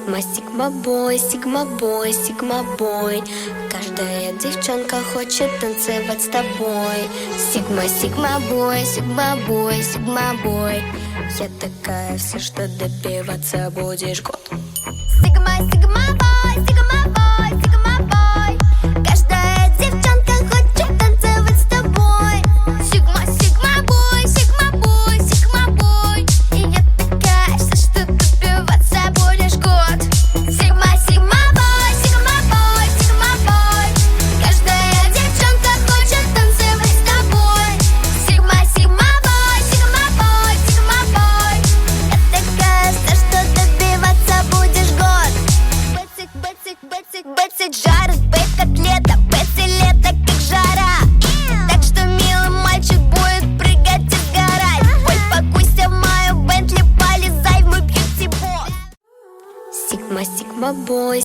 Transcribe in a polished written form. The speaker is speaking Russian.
Сигма бой, сигма бой, сигма бой. Каждая девчонка хочет танцевать с тобой. Сигма, сигма бой, сигма бой, сигма бой. Я такая вся, что добиваться будешь год. Сигма, сигма бой, сигма бой, сигма бой. Каждая девчонка хочет танцевать с тобой. Сигма, сигма бой, сигма бой, сигма бой. И я такая вся, что добиваться будешь год. Сигма, сигма бой, сигма бой, сигма бой. Каждая девчонка хочет танцевать с тобой. Сигма, сигма бой, сигма бой, сигма бой. Я такая вся, что добиваться будешь год. Бэцик, бэцик, бэцик, бэцик, жарит, бэк котлета, бэци лето, как жара. Так что милый мальчик будет прыгать и сгорать. Ой, покуйся в мою Бентли, полезай в мой бьюти-бокс. Сигма, сигма бой,